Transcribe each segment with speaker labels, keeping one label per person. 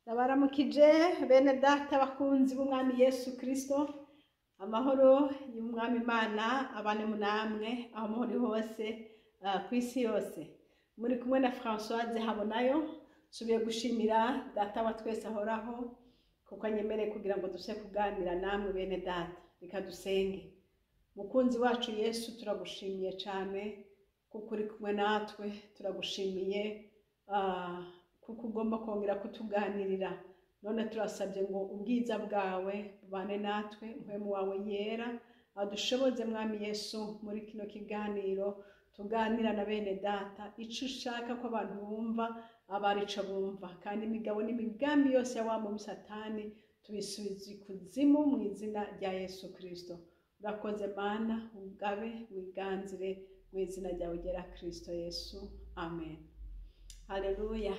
Speaker 1: Ndabaramukije bene data bakunzi b'umwami Yesu Kristo, amahoro y'umwami Imana abane munamwe aho muri hose kw'isi yose. Muri kumwe na Françoise Habonayo, subiye gushimira data wa twese ahoraho kuko anyemereye kugira ngo duse kuganira namwe bene data. Reka dusenge. Mukunzi wacu Yesu, turagushimiye cyane kuko uri kumwe natwe, turagushimiye kuko ugomba kongera kutuganirira. None turasabye ngo ubwiza bwawe bubane natwe, mpwemu wawe yera adushoboze mwami Yesu muri kino kiganiro tuganira na bene data, ico ushaka ko abantu bumva abarico bumva, kandi imigabo n'imigambi yose ya wa mu Satani tubisubiza ikuzimu mu izina rya Yesu Kristo. Urakoze Mana, ugabe wiganzire mu izina ryawe ryera Kristo Yesu, amen. Haleluya.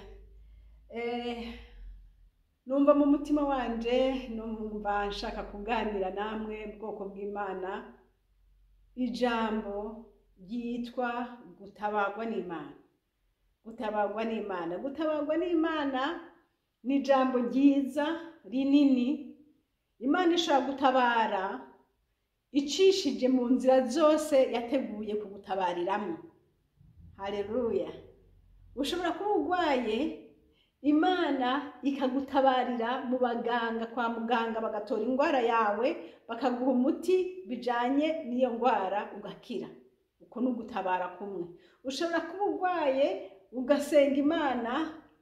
Speaker 1: Numva mu mutima wanje, numva nshaka kuganira namwe bwoko bw'Imana ijambo ryitwa gutabagwa n'Imana. Gutabagwa n'Imana, gutabagwa n'Imana ni ijambo ryiza rinini. Imana ishobora gutabara icishije mu nzira zose yateguye kugutabariramo. Haleluya. Ushobora kuba urwaye, Imana ikagutabarira mu baganga, kwa muganga bagatora indwara yawe bakaguha umuti bijanye n'iyo ndwara ugakira. Uko n'ugutabara kumwe. Ushobora kuba urwaye ugasenga Imana,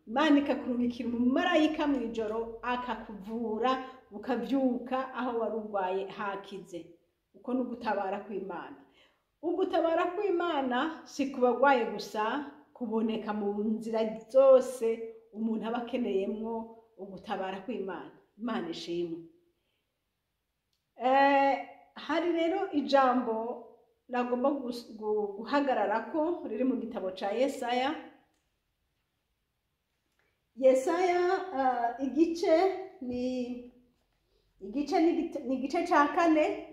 Speaker 1: Imana ikakurungikira umumarayika mu ijoro akakuvura ukavyuka aho wari urwaye hakize. Uko n'ugutabara kw'Imana. Ugutabara kw'Imana si kubagwaye gusa, kuboneka mu nzira zose umuntu aba akeneyemwo ugutabara kw'Imana. Imana ishimwe. Hari rero ijambo nagomba guhagararako riri mu gitabo ca Yesaya. Yesaya igice ni igice ca 4,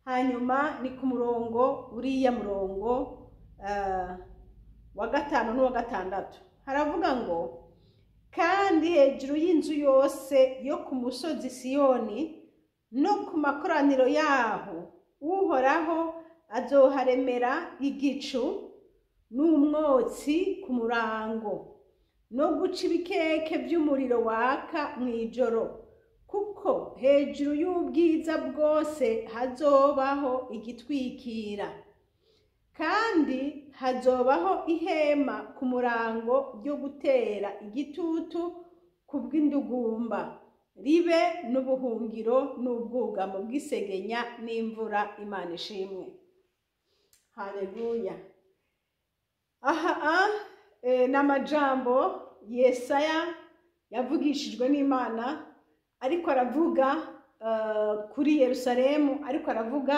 Speaker 1: hanyuma ni ku murongo uriya murongo wa 5 n'uwa 6. Haravuga ngo, kandi hejuru y'inzu yose yo ku musozi Siyoni no ku makoraniro yaho Uhoraho azoharemera igicu n'umwotsi ku murango no guca ibikeke by'umuriro waka mw'ijoro, kuko hejuru y'ubwiza bwose hazobaho igitwikira, kandi hazobaho ihema ku murango ryo gutera igitutu ku bw'indugumba, ribe n'ubuhungiro n'ubwugamo bw'isegenya n'imvura. Imana ishimwe. Haleluya. N'amajambo Yesaya yavugishijwe n'Imana, ariko aravuga kuri Yerusalemu, ariko aravuga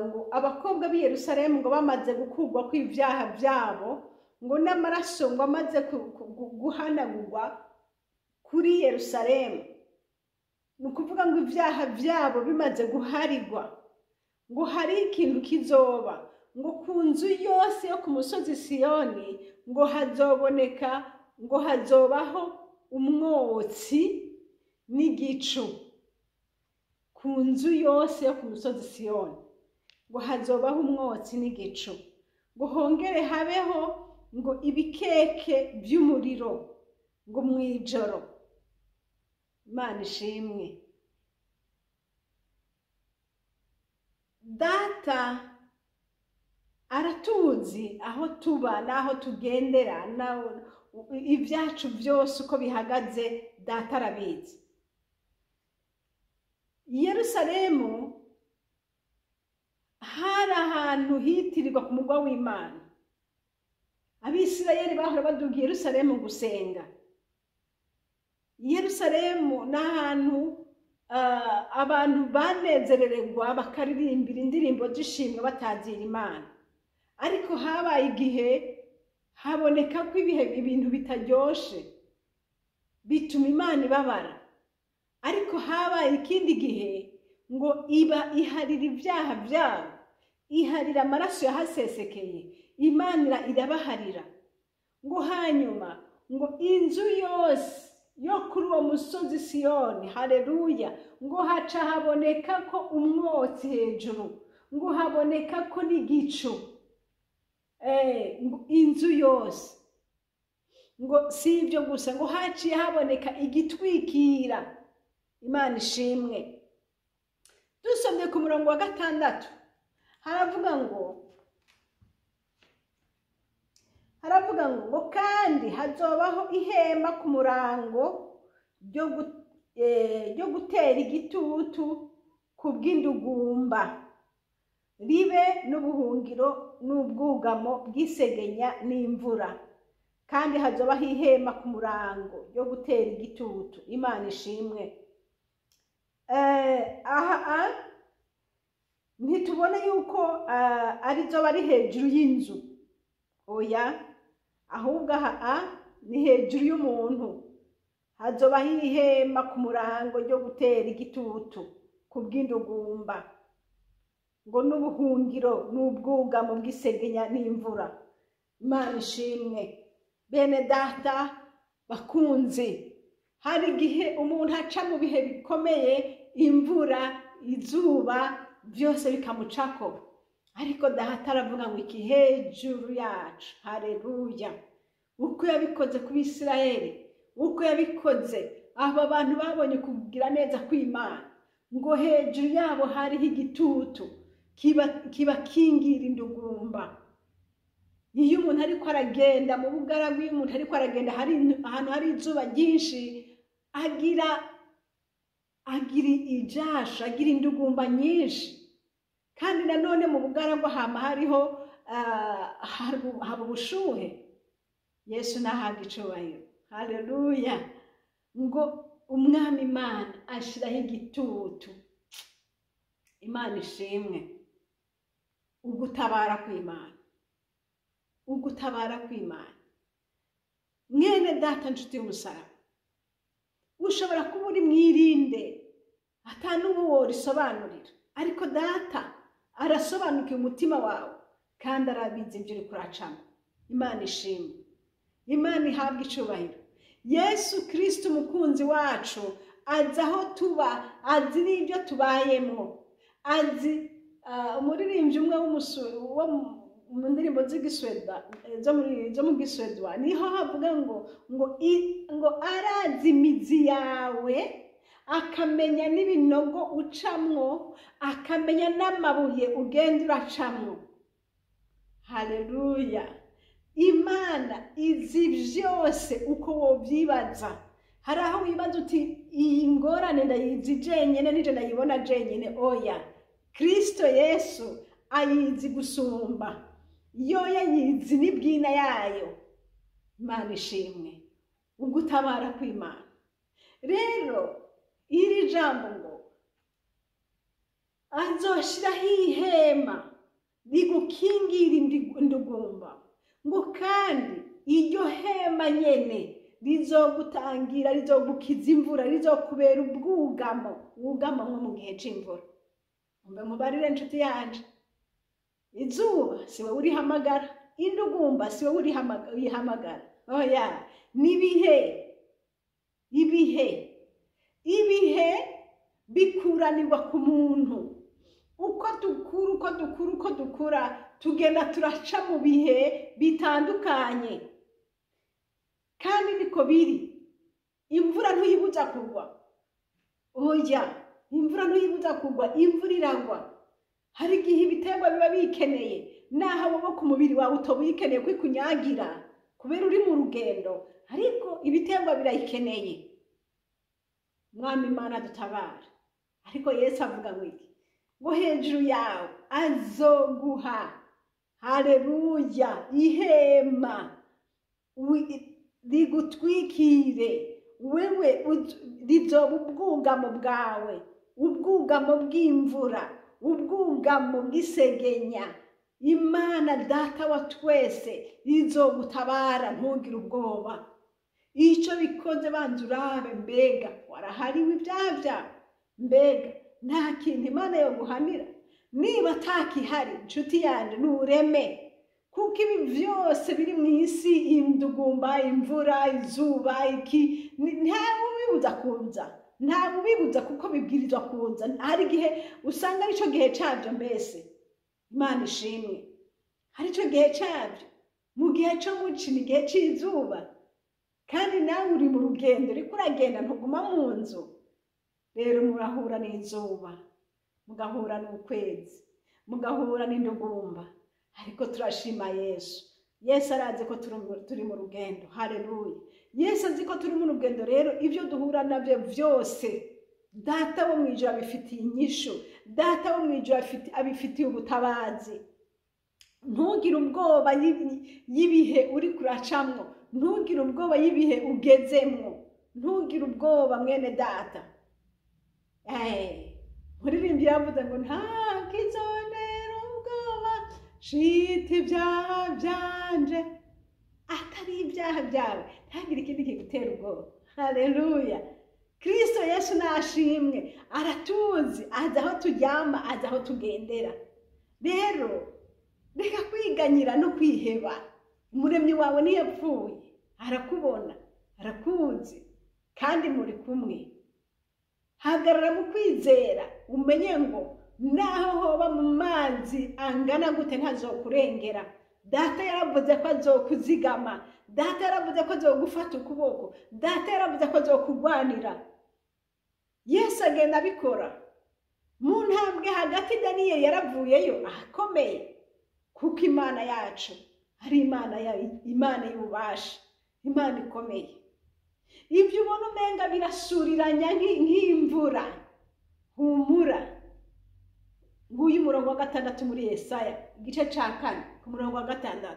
Speaker 1: ngo abakobwa b'i Yerusalemu ngo bamaze gukurwa kw'ivyaha vyabo, ngo n'amaraso ngo amaze guhanagurwa kuri Yerusalemu. Ni ukuvuga ngo ivyaha vyabo bimaze guharigwa, ngo hari ikintu kizoba, ngo ku nzu yose yo ku musozi Siyoni ngo hazoboneka, ngo hazobaho umwotsi n'igicu. Ku nzu yose yo ku musozi Siyoni ngo hazobaho umwotsi n'igicu, ngo hongere habeho ngo ibikeke by'umuriro ngo mw'ijoro. Imana ishimwe. Data aratuzi aho tuba n'aho tugendera, ibyacu byose uko bihagaze Data arabizi. Yerusalemu hari ahantu hitirirwa ku mugwa w'Imana. Abisirayeli bahora baduga Yerusalemu gusenga. Yerusalemu n'ahantu abantu banezerererwa bakaririmbira indirimbo z'ishimwe batazira Imana. Ariko habaye igihe haboneka ko ibintu bitaryoshe bituma Imana ibabara. Ariko habaye ikindi gihe ngo iba iharira ibyaha byabo, iharira amaraso yahasesekeye, Imana irabaharira. Ngo hanyuma ngo inzu yose yo kuri uwo musozi Siyoni, haleluya, ngo haca haboneka ko umwotsi hejuru, ngo haboneka ko n'igicu, inzu yose, ngo si ibyo gusa, ngo haciye haboneka igitwikira. Imana ishimwe. Dusomye ku murongo wa 6 haravuga ngo kandi hazobaho ihema ku murango ryo gutera igitutu ku bw'indugumba, ribe n'ubuhungiro n'ubwugamo bw'isegenya n'imvura. Kandi hazobaho ihema ku murango ryo gutera igitutu. Imana ishimwe. Ntitubona yuko arizo bari hejuru y'inzu, oya, ahubwo ni hejuru y'umuntu. Hazobaho ihema ku murango ryo gutera igitutu ku bw'indugumba, ngo n'ubuhungiro n'ubwugamo bw'isegenya n'imvura. Imana ishimwe. Bene data bakunzi, hari igihe umuntu aca mu bihe bikomeye, imvura, izuba, byose bikamucako, ariko data aravuga ngo iki hejuru yacu. Haleluya. Uko yabikoze ku Bisirayeli, uko yabikoze aba bantu babonye kugira neza kw'Imana, ngo hejuru yabo hariho igitutu kibakingira indugumba. Iyo umuntu ariko aragenda mu bugaragwa, iyo umuntu ariko aragenda ahantu hari izuba ryinshi, agira ijasho, agira indugumba nyinshi. Kandi nanone mu bugaragwa hama hariho haba ubushuhe. Yesu nahabwa icubahiro. Haleluya. Ngo umwami Imana ashiraho igitutu. Imana ishimwe. Ugutabara kw'Imana, ugutabara kw'Imana. Mwene data nshuti y'umusaraba, ushobora kuba uri mwirinde atanubu worisobanurira, ariko data arasobanukiye umutima wawe kandi arabizi ibyo uri kuracamo. Imana ishimwe. Imana ihabwa icubahiro. Yesu Kristo umukunzi wacu azi aho tuba, azi n'ibyo tubayemo, azi umuririmbyi umwe wo mu ndirimbo z'igisweda zo mu giswedwa niho havuga ngo arazi imizi yawe, akamenya n'ibinogo ucamwo, akamenya n'amabuye ugenda uracamwo. Haleluya. Imana izi byose uko wobyibaza. Hari aho wibaza uti iyi ngorane ndayizi jenyene, nije ndayibona jenyene. Oya, Kristo Yesu ayizi gusumba, yo yayizi n'ibwina yayo. Imana ishimwe. Ugutabara kw'Imana. Rero iri jambo ngo azoshiraho ihema rigukingira indugumba, ngo kandi iryo hema nyene rizogutangira, rizogukiza imvura, rizokubera ubwugamo, wugama nko mu gihe c'imvura. Mbe mubarire nshuti yanje, izuba siwe urihamagara, indugumba siwe urihamagara. Oya, ibihe bikuranirwa ku muntu. Uko dukura tugenda turaca mu bihe bitandukanye, kandi niko biri. Imvura ntuyibuza kugwa. Oya, imvura ntuyibuza kugwa, imvura iragwa. Hari igihe ibiterwa biba bikeneye, naho wowe ku mubiri wawe utobikeneye kwikunyagira kubera uri mu rugendo, ariko ibiterwa birayikeneye. Mwami Imana dutabara. Ariko Yesu avuga ngo iki? Ngo hejuru yawe azoguha, haleluya, ihema rigutwikire, wewe rizoba ubwugamo bwawe, ubwugamo bw'imvura, ubwugamo bw'isegenya. Imana data wa twese izogutabara, ntugire ubwoba. Icyo bikoze banza urabe, mbega warahariwe ibyaha byawe? Mbega nta kintu Imana yo guhanira? Niba atakihari nshuti yanjye nureme, kuko ibi byose biri mu isi, indugumba, imvura, izuba, ntawe ubibuza kuza, nta ubibuza kuko bibwirizwa kuza. Hari igihe usanga arico gihe cyabyo, mbese Imana ishimwe, harico gihe cyabyo. Mu gihe cyo muci ni igihe cy'izuba, kandi nawe uri mu rugendo uriko uragenda, ntuguma mu nzu. Rero murahura n'izuba, mugahura n'ukwezi, mugahura n'indugumba, ariko turashima Yesu. Yesu arazi ko turi mu rugendo. Haleluya. Yesu azi ko turi mu rugendo. Rero ibyo duhura nabyo byose, Data wo mwijuru abifitiye inyishu, Data wo mwijuru abifitiye ubutabazi. Ntugire ubwoba y'ibihe uri kuracamwo, ntugire ubwoba y'ibihe ugezemwo, ntugire ubwoba mwene data. Muririmbyi yavuze ngo nta kizonera ubwoba shita ibyaha byanje, atari ibyaha byawe ntagire ikindi kigutera ubwoba. Haleluya. Kristo Yesu nashimwe, aratuzi, azi aho turyama, azi aho tugendera. Rero reka kwiganyira no kwiheba. Umuremyi wawe ntiyapfuye, arakubona, arakuzi, kandi muri kumwe. Hagarara mu kwizera, umenye ngo naho hoba mu mazi angana gute ntazokurengera. Data yaravuze ko azokuzigama, Data yaravuze ko azogufata ukuboko, Data yaravuze ko azokugwanira. Yesu agenda abikora. Mu ntambwe hagati Daniyeli yaravuyeyo akomeye, kuko Imana yacu ari Imana y'ububasha, Imana ikomeye. Ibyo ubona umenga birasuriranya nk'imvura, humura. Nguyu umurongo wa 6 muri Yesaya igice ca 4 ku murongo wa 6,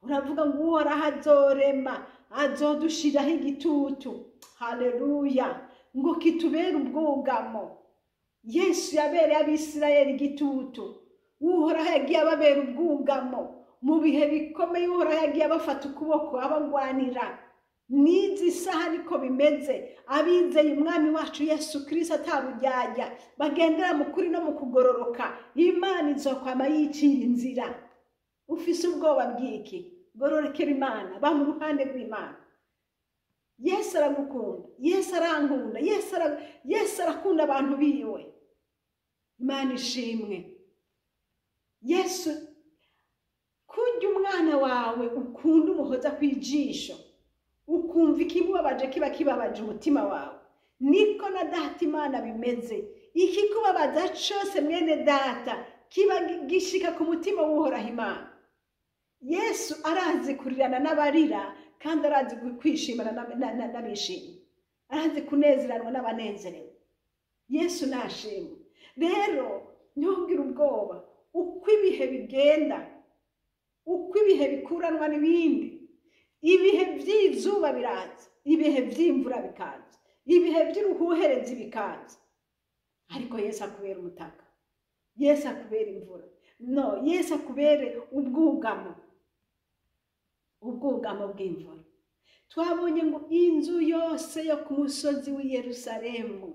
Speaker 1: uravuga ngo Uhoraho azorema, azodushiraho igitutu. Haleluya. Ngo kitubere ubwugamo. Yesu yabereye Abisirayeli igitutu. Uhoraho yagiye ababera ubwugamo mu bihe bikomeye. Uhoraho yagiye abafata ukuboko abagwanira. Nizi saha niko bimeze abizeye umwami wacu Yesu Kristo ataruryarya, bagendera mu kuri no mu kugororoka. Imana izokwama yiciye inzira. Ufise ubwoba bw'iki? Gororokera Imana, ba mu ruhande rw'Imana. Yesu aragukunda, Yesu arankunda, Yesu arakunda abantu biwe. Imana ishimwe. Yesu, kurya umwana wawe ukunda umuhoza kwijisho, ukumva ikimubabaje kiba kibabaje umutima wawe, niko na Data Imana bimeze. Ikikubabaza cyose mwene data kiba gishika ku mutima w'Uhoraho Imana. Yesu arazi kurirana n'abarira, kandi arazi kwishimana n'abishimye, arazi kunezeranwa n'abanezerewe. Yesu nashimwe. Rero ntugire ubwoba uko ibihe bigenda, uko ibihe bikuranwa n'ibindi. Ibihe by'izuba biraza, ibihe by'imvura bikaza, ibihe by'uruhuherezi bikaza, ariko Yesu akubera umutaka, Yesu akubera imvura. No, Yesu akubere ubwugamo, ubwugamo bw'imvura. Twabonye ngo inzu yose yo ku musozi w'i Yerusalemu,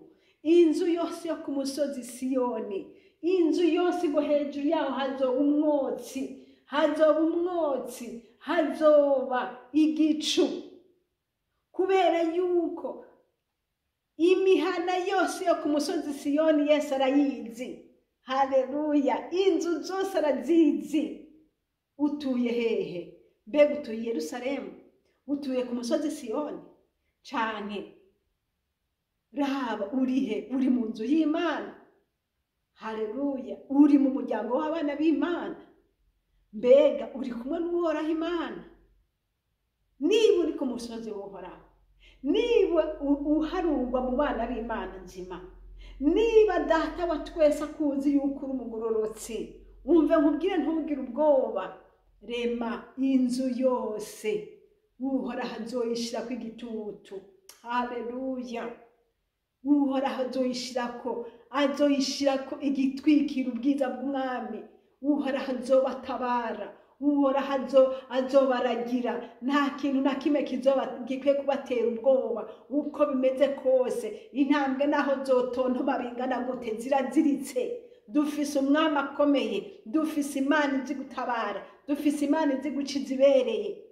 Speaker 1: inzu yose yo ku musozi Siyoni, inzu yose ngo hejuru yaho hazoba umwotsi, hazoba umwotsi, hazoba igicu, kubera yuko imihana yose yo ku musozi Siyoni Yesu arayizi. Haleluya. Inzu zose arazizi. Utuye hehe? Mbega utuye Yerusalemu? Utuye ku musozi Siyoni? Canke raba urihe? Uri mu nzu y'Imana. Haleluya. Uri mu muryango w'abana b'Imana. Mbega uri kumwe n'Uhoraho Imana? Niba uri ku musozi w'Uhoraho, niba uharurwa mu bana b'Imana nzima, niba Data wa twese akuzi yuko uri umugororotsi, wumve nkubwire ntugire ubwoba. Rema inzu yose Uhoraho azoyishirako igitutu. Haleluya. Uhoraho azoyishirako igitwikira ubwiza bw'umwami. Uhoraho azobatabara, Uhoraho azobaragira. Nta kintu na kimwe gikwiye kubatera ubwoba. Uko bimeze kose, intambwe naho zotontoma bingana gute ziraziritse. Dufise umwami akomeye, dufise Imana izi gutabara, dufise Imana izi guca izibereye.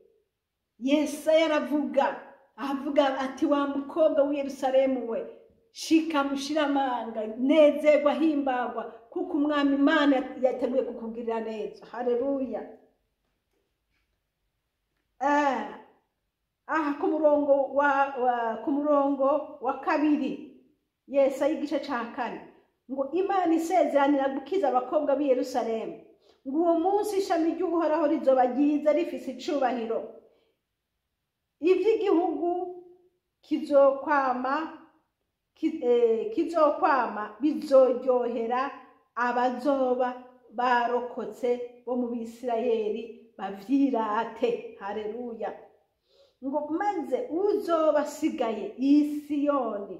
Speaker 1: Yesu yaravuga avuga ati wa mukobwa w'i Yerusalemu we, shika mushiramanga, nezerwa, himbagwa, kuko umwami Imana yateguye kukugirira neza. Haleluya. Aha ku murongo wa kabiri, Yesaya igice ca 4, ngo Imana isezeranira gukiza abakobwa b'i Yerusalemu, ngo uwo munsi ishami ry'Uhoraho rizoba ryiza rifise icubahiro, ivy'igihugu kizokwama bizoryohera abazoba barokotse bo mu Bisirayeli bavyirate. Haleluya. Ngo maze uzoba asigaye i Siyoni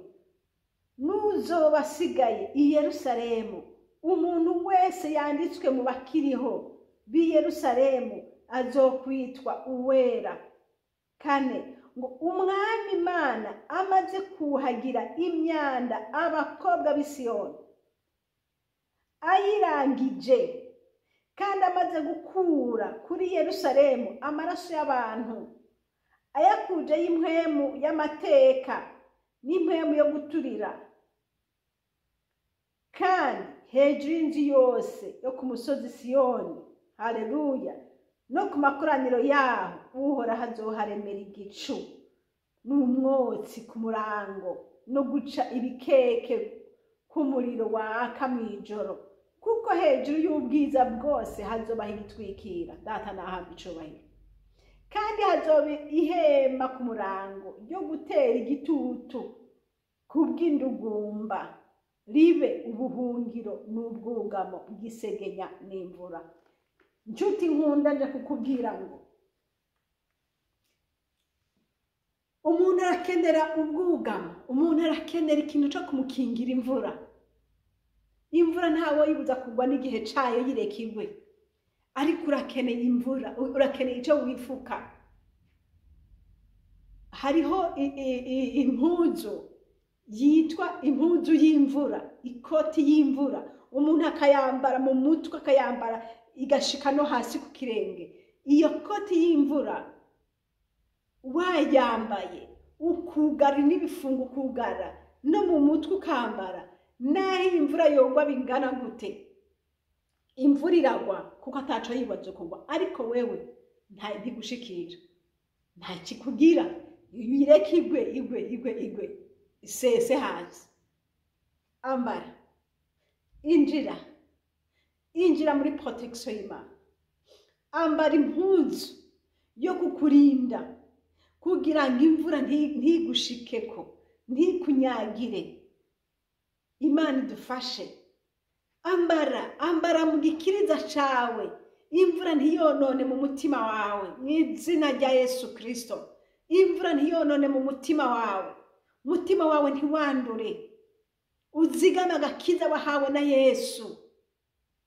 Speaker 1: n'uzoba asigaye i Yerusalemu, umuntu wese yanditswe mu bakiriho b'i Yerusalemu azokwitwa uwera. 4, ngo umwami Imana amaze kuhagira imyanda abakobwa b'i Siyoni, ayirangije kandi amaze gukura kuri Yerusalemu amaraso y'abantu, ayakuje y'impwemu y'amateka n'impwemu yo guturira, kandi hejuru y'inzu yose yo ku musozi Siyoni, haleluya, no ku makoraniro yaho Uhoraho azoharemera igicu n'umwotsi ku murango, no guca ibikeke k'umuriro waka mw'ijoro, kuko hejuru y'ubwiza bwose hazobaho igitwikira. Data nahabwa icubahiro. Kandi hazoba ihema ku murango ryo gutera igitutu kubw'indugumba, ribe ubuhungiro n'ubwugamo bw'isegenya n'imvura. Nshuti nkunda, nje kukubwira ngo umuntu arakenera ubwugamo, umuntu arakenera ikintu cyo kumukingira imvura. Imvura ntawo yibuza kugwa n'igihe cayo yirekigwe, ariko urakeneye imvura, urakeneye icyo wifuka. Hariho impuzu yitwa impuzu y'imvura, ikoti y'imvura, umuntu akayambara mu mutwe, akayambara igashika no hasi ku kirenge. Iyo koti y'imvura wayambaye ukugara n'ibifungo, ukugara no mu mutwe ukambara, naho imvura yogwa bingana gute, imvura iragwa kuko ataco yibazo kugwa, ariko wewe nta ntigushikira, nta kikugira, ireka igwe isese hasi. Ambara, injira muri protection y'Imana. Ambara impuzu yo kukurinda kugira ngo imvura ntigushikeko, ntikunyagire. Imana idufashe. Ambara mu gikiriza cawe, imvura ntiyonone mu mutima wawe, mw'izina rya Yesu Kristo. Imvura ntiyonone mu mutima wawe, mutima wawe ntiwandure, uzigame agakiza wahawe na Yesu.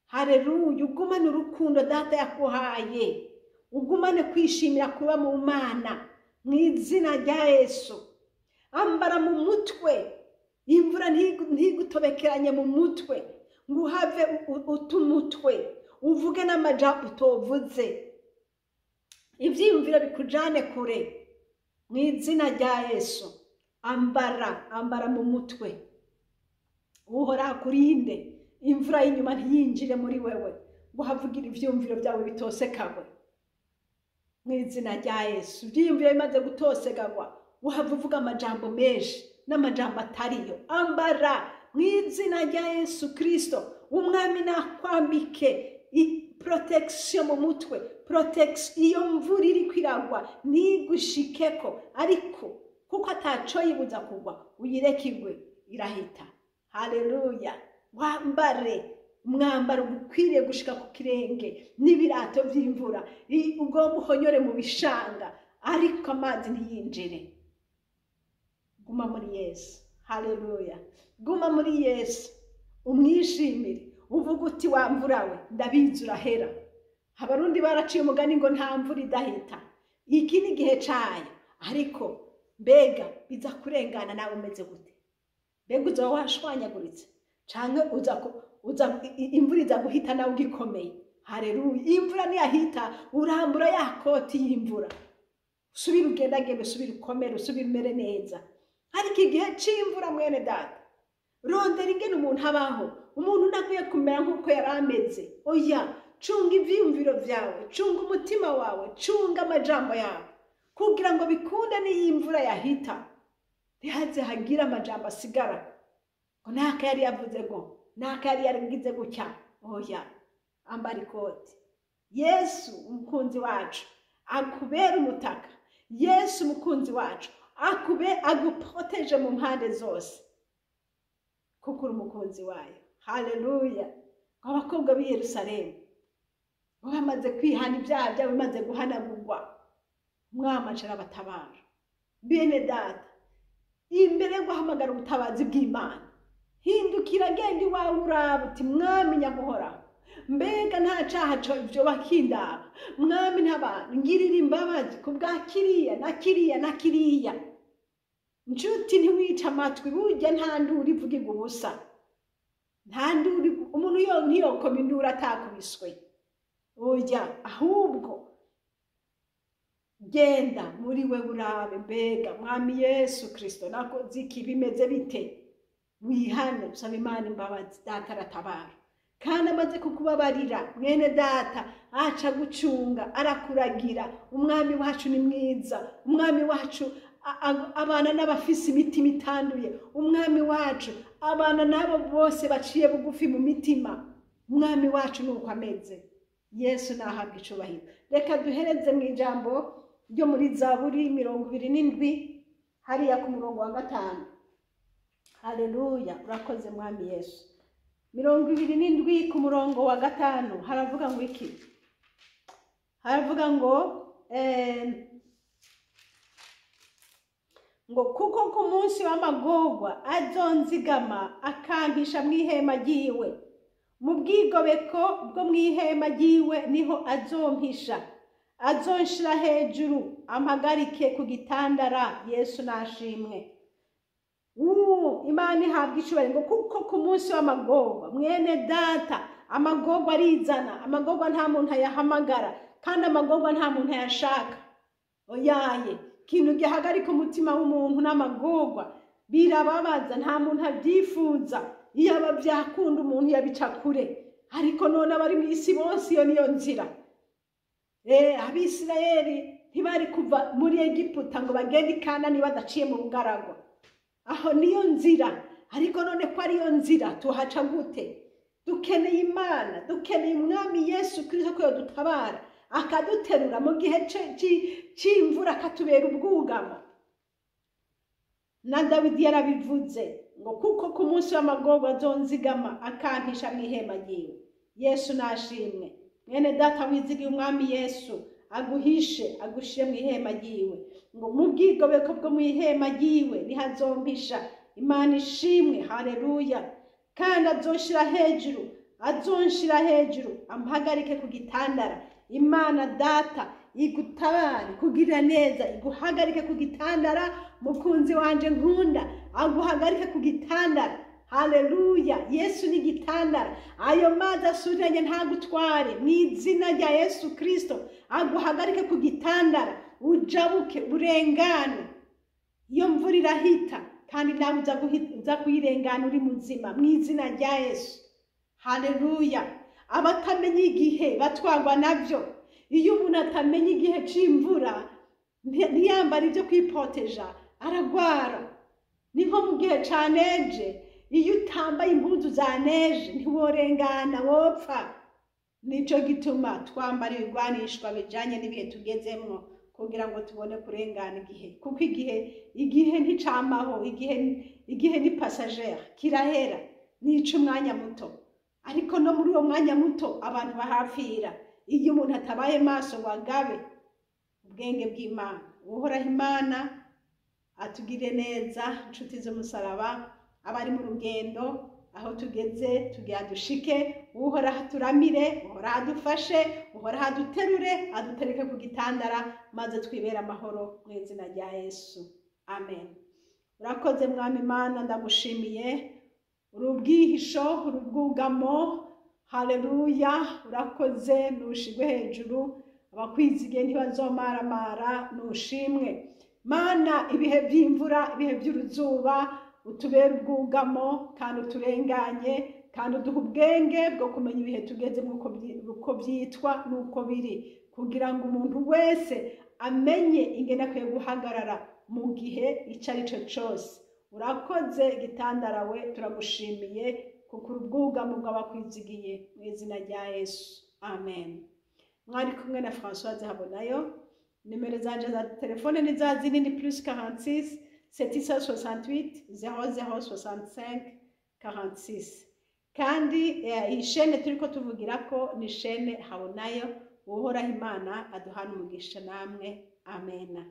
Speaker 1: Haleluya. Ugumane urukundo Data yakuhaye, ugumane kwishimira kuba mu Mana, mw'izina rya Yesu. Ambara mu mutwe, imvura ntigutobekeranye mu mutwe, ngo uhave utumutwe, uvuge n'amajambo utovuze, ivyiyumviro bikujane kure, mw'izina rya Yesu. Ambara mu mutwe. Uhoraho akurinde imvura y'inyuma ntiyinjire muri wewe, ngo havugira ivyiyumviro byawe bitosekagwe, mw'izina rya Yesu. Ivyiyumviro bimaze gutosekagwa, uhava uvuga amajambo menshi n'amajambo atariyo. Ambara mw'izina rya Yesu Kristo. Umwami nakwambike protection mu mutwe, protection. Iyo mvura iri kwiragwa ntigushikeko, ariko kuko ataco yibuza kugwa, uyirekigwe irahita. Haleluya. Wambare umwambaro ukwiriye gushika ku kirenge n'ibirato vy'imvura, ugomba uhonyore mu bishanga, ariko amazi ntiyinjire. Guma muri Yesu. Haleluya. Guma muri Yesu, umwishimire, uvuga uti wa mvura we ndabizi urahera. Abarundi baraciye umugani ngo nta mvura idahita. Iki ni igihe cayo, ariko mbega biza kurengana nawe umeze gute? Mbega uzoba washwanyaguritse canke imvura iza guhita nawe ugikomeye? Haleluya. Imvura niyahita urambura ya koti y'imvura, usubire ugendagende, usubire ukomere, usubire umere neza. Ariko igihe c'imvura mwene data, rondera ingene umuntu abaho. Umuntu ntakwiye kumera nk'uko yari ameze. Oya, cunga ivyiyumviro vyawe, cunga umutima wawe, cunga amajambo yawe, kugira ngo bikunde n'iyo imvura yahita ntihaze hagira amajambo asigara ngo naka yari yavuze ngo naka yari yaragize gutya. Oya, ambara ikoti. Yesu umukunzi wacu akubera umutaka. Yesu umukunzi wacu aguproteje mu mpande zose, kuko uri umukunzi wayo. Haleluya. Abakobwa b'i Yerusalemu bamaze kwihana ibyaha byabo, bimaze guhanagurwa, umwami aca arabatabara. Bene data, imbere yo guhamagara ubutabazi bw'Imana, hindukira, genda iwawe uraba uti mwami nyamuhoraho, mbega nta caha vyo bakindaba, mwami ntabana ngirira imbabazi ku bwa kiriya na kiriya na kiriya. Nshuti, ntiwica amatwi, burya nta nduru ivugirwa ubusa. Nta nduru, umuntu ntiyokoma induru atakubiswe. Oya, ahubwo genda muri we urabe, mbega mwami Yesu Kristo nakoze iki, bimeze bite? Wihane, usaba Imana imbabazi. Data aratabara, kandi amaze kukubabarira mwene data aca gucunga, arakuragira. Umwami wacu ni mwiza. Umwami wacu abana n'abafise imitima itanduye. Umwami wacu abana n'abo bose baciye bugufi mu mitima. Umwami wacu nuko ameze. Yesu nahabwa icubahiro. Reka duhereze mu ijambo ryo muri Zaburi 27 hariya ku murongo wa 5. Haleluya, urakoze mwami Yesu. 27 ku murongo wa 5 haravuga ngo iki? Haravuga ngo kuko ku munsi w'amagorwa azonzigama akampisha mw'ihema ryiwe, mu bwigobeko bwo mw'ihema ryiwe niho azompisha. Azonshira hejuru ampagarike ku gitandara. Yesu nashimwe. Imana ihabwa icubahiro. Ngo kuko ku munsi w'amagorwa, mwene data, amagorwa arizana. Amagorwa nta muntu ayahamagara, kandi amagorwa nta muntu ayashaka. Oyaye, ikintu gihagarika umutima w'umuntu n'amagorwa birababaza, nta muntu abyifuza. Iyo aba byakunda umuntu yabica kure, ariko none abari mu isi bose iyo niyo nzira. Abisirayeli ntibari kuva muri Egiputa ngo bagende i Kanani badaciye mu bugaragwa. Aho niyo nzira, ariko none ko ariyo nzira tuhaca gute? Dukeneye Imana, dukeneye umwami Yesu Kristo ko yodutabara, akaduterura mu gihe c'imvura, akatubera ubwugamo. Na Dawidi yarabivuze ngo kuko ku munsi w'amagorwa azonzigama akampisha mw'ihema ryiwe. Yesu nashimwe. Mwene data, wizigiye umwami Yesu aguhishe, agushire mw'ihema ryiwe. Ngo mu bwigobeko bwo mw'ihema ryiwe niho azompisha. Imana ishimwe. Haleluya. Kandi azonshira hejuru ampagarike ku gitandara. Imana data igutabare, kugirira neza, iguhagarike ku gitandara. Mukunzi wanje nkunda, aguhagarike ku gitandara. Haleluya. Yesu ni gitandara. Ayo mazi asuranye ntagutware, mu izina rya Yesu Kristo. Aguhagarike ku gitandara, ujabuke, urengane. Iyo mvura irahita, kandi nawe uza kuyirengana uri muzima, mu izina rya Yesu. Haleluya. Abatamenya igihe batwarwa navyo. Iyo umuntu atamenya igihe c'imvura, ntiyambara ibyo kwipoteja, aragwara. Ni nko mu gihe ca neje, iyo utambaye impuzu za neje ntiworengana, wopfa. Nico gituma twambara ibigwanishwa bijanye n'ibihe tugezemwo, kugira ngo tubone kurengana igihe. Kuko igihe nticamaho, igihe ni passager, kirahera, nica umwanya muto. Ariko no muri uwo mwanya muto abantu bahapfira. Iyo umuntu atabaye maso ngo agabe ubwenge bw'Imana. Uhoraho Imana atugire neza. Inshuti z'umusaraba, abari mu rugendo, aho tugeze tugira dushike. Uhoraho aturamire, uhoraho adufashe, uhoraho aduterure, adutereke ku gitandara, maze twibera amahoro mu izina rya Yesu. Amen. Urakoze mwami Imana, ndagushimiye. Urubwihisho, urubwugamo. Haleluya. Urakoze, nushigwe hejuru. abakwizigiye ntibazomaramara, nushimwe Mana. Ibihe by'imvura, ibihe by'uruzuba utubere ubwugamo kandi uturenganye, kandi uduha ubwenge bwo kumenya ibihe tugezemo uko byitwa n'uko biri, kugira ngo umuntu wese amenye ingene akwiye guhagarara mu gihe icyo ari cyo cyose. Urakoze gitandarawe, turagushimiye kuko uri ubwugamo bw'abakwizigiye, mu izina rya Yesu, amen. Mwari kumwe na Françoise Habonayo. Nimero zanje za telefone ni za zindi, ni +46 768 0065 46. Kandi iyi shene turiko tuvugirako ni shene Habonayo. Uhoraho Imana aduhana umugisha namwe, amena.